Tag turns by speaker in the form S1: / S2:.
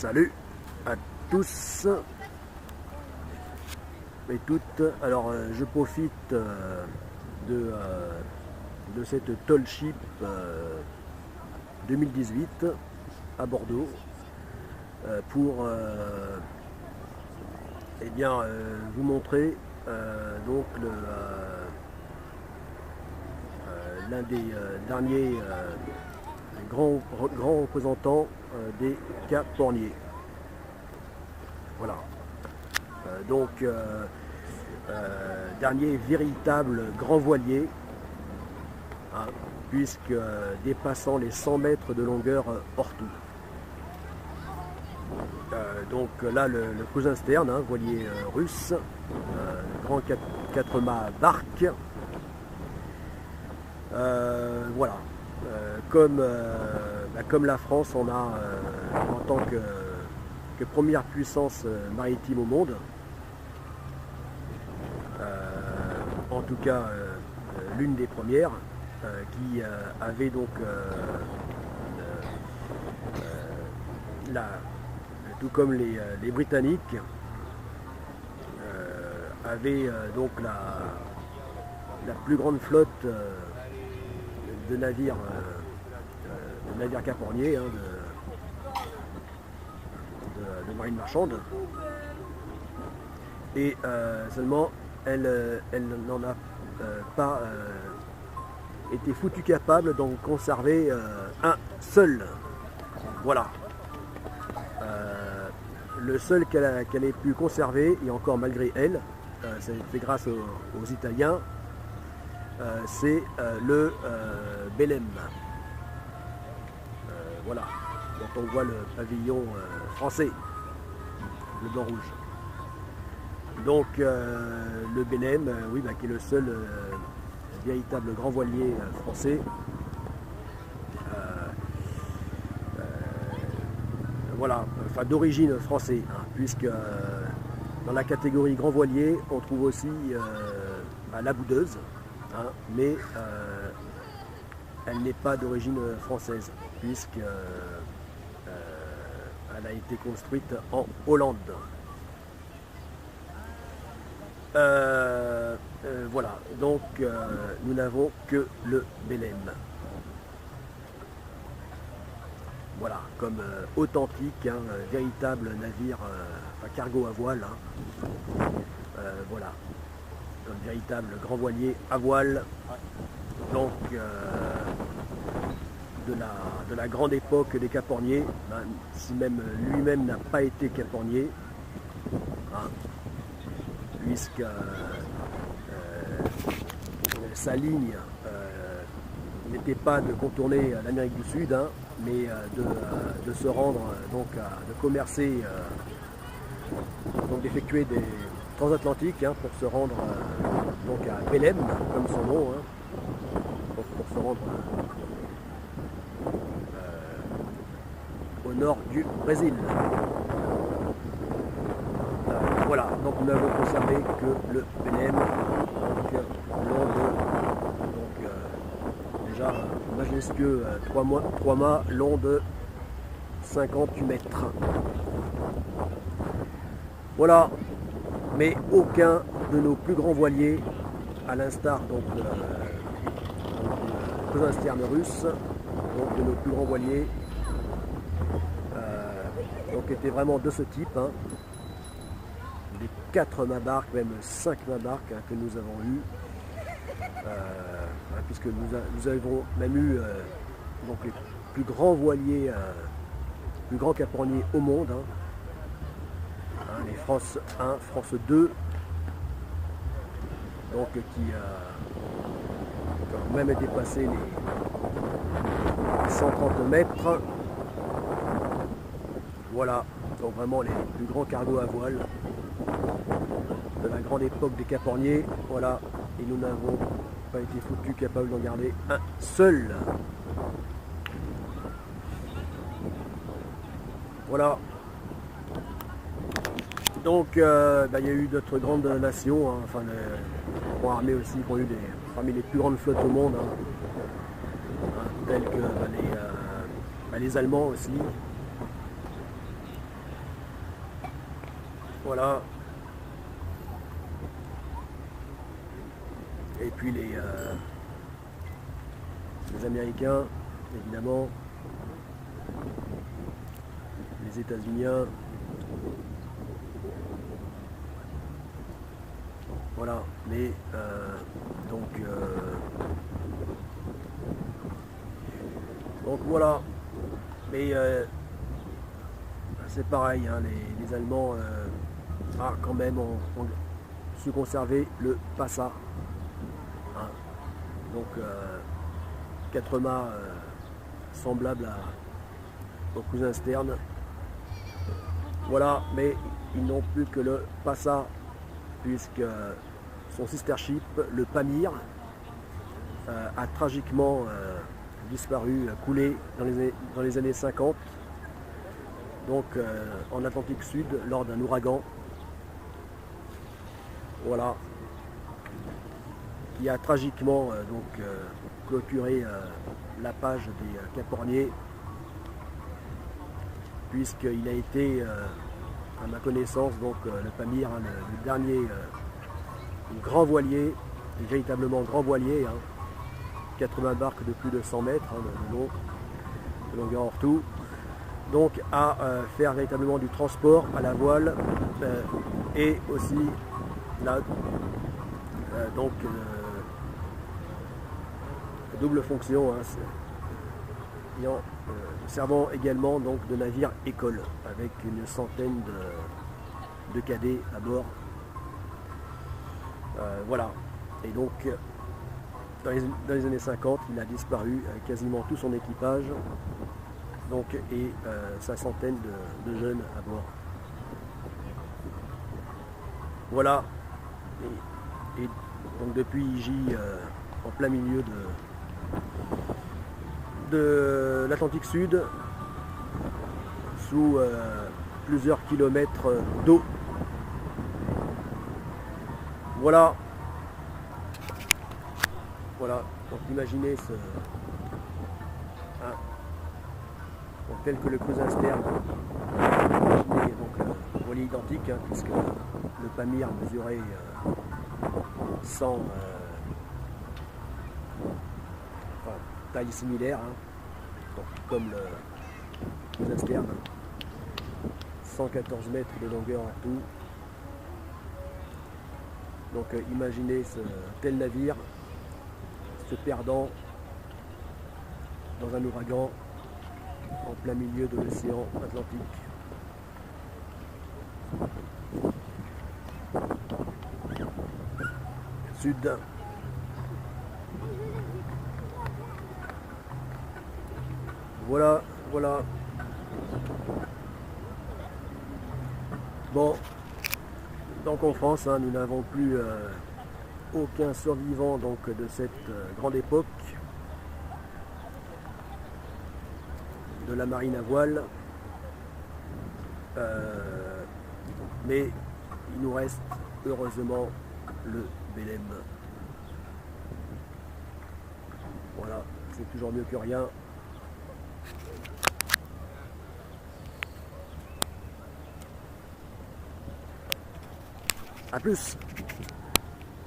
S1: Salut à tous et toutes. Alors je profite de cette Tall Ship 2018 à Bordeaux pour vous montrer donc l'un des derniers grands représentants des caporniers. Voilà. Dernier véritable grand voilier, hein, puisque dépassant les 100 mètres de longueur hors tout. Donc là, le cousin Stern, hein, voilier russe, grand 4 mâts barque. Voilà. Comme la France en a en tant que première puissance maritime au monde, en tout cas l'une des premières, qui avait donc tout comme les Britanniques, avait donc la plus grande flotte de navires caporniers, hein, de marine marchande, et seulement elle n'en a pas été foutue capable d'en conserver un seul. Voilà. Le seul qu'elle ait pu conserver, et encore malgré elle, c'est grâce aux Italiens, c'est le Belém. Voilà, dont on voit le pavillon français, le blanc rouge. Donc le Belém, oui, qui est le seul véritable grand voilier français. Voilà, enfin d'origine française, hein, puisque dans la catégorie grand voilier, on trouve aussi la Boudeuse, hein, mais elle n'est pas d'origine française, puisqu'elle a été construite en Hollande. Voilà, donc nous n'avons que le Belém. Voilà, comme authentique, hein, véritable navire, cargo à voile, hein. Voilà, comme véritable grand voilier à voile, donc de la grande époque des caporniers, hein, si même lui-même n'a pas été capornier, hein, puisque sa ligne n'était pas de contourner l'Amérique du Sud, hein, mais de se rendre, de commercer, donc d'effectuer des transatlantiques, hein, pour se rendre donc à Belém, comme son nom, hein, pour se rendre au nord du Brésil. Voilà, donc nous n'avons conservé que le Belém, donc long de déjà majestueux 3 mâts long de 58 mètres. Voilà, mais aucun de nos plus grands voiliers, à l'instar donc de cousin Stern russe, donc de nos plus grands voiliers, donc était vraiment de ce type, hein, des 4 mâts barques, même 5 mâts barques, hein, que nous avons eu, puisque nous avons même eu donc les plus grands voiliers, plus grands caporniers au monde, hein, les France 1, France 2, donc qui ont même dépassé les 130 mètres. Voilà, donc vraiment les plus grands cargos à voile de la grande époque des caporniers. Voilà, et nous n'avons pas été foutus capables d'en garder un seul. Voilà. Donc il y a eu d'autres grandes nations, hein, enfin les grands armées aussi, qui ont eu parmi les plus grandes flottes au monde, hein, telles que les Allemands aussi, Voilà. Et puis les Américains, évidemment, les États-Uniens. Voilà, mais donc voilà, mais c'est pareil, hein, les Allemands quand même ont su conserver le Passa, hein. Donc 4 mâts semblables au cousin Stern. Voilà, mais ils n'ont plus que le Passa, puisque son sister ship, le Pamir, a tragiquement disparu, coulé dans les années 50, donc en Atlantique Sud, lors d'un ouragan. Voilà, qui a tragiquement clôturé la page des Caporniers, puisqu'il a été, à ma connaissance, donc le Pamir, hein, le dernier grand voilier, véritablement grand voilier, hein, 80 barques de plus de 100 mètres hein, de longueur hors tout, donc à faire véritablement du transport à la voile et aussi là, double fonction, hein, servant également donc de navire école avec une centaine de cadets à bord. Voilà, et donc dans les années 50 il a disparu avec quasiment tout son équipage, donc, et sa centaine de jeunes à bord. Voilà, et donc depuis il gît en plein milieu de l'Atlantique Sud, sous plusieurs kilomètres d'eau. Voilà. Voilà. Donc imaginez ce. Hein, donc, tel que le cousin Stern. Imaginez donc le voilier identique, hein, puisque le Pamir mesurait 100. Taille similaire, hein, donc, comme le cousin Stern, 114 mètres de longueur en tout. Donc imaginez ce tel navire se perdant dans un ouragan en plein milieu de l'océan Atlantique. Sud. Voilà, voilà. Bon, donc en France, hein, nous n'avons plus aucun survivant donc, de cette grande époque de la marine à voile. Mais il nous reste heureusement le Belém. Voilà, c'est toujours mieux que rien. A plus.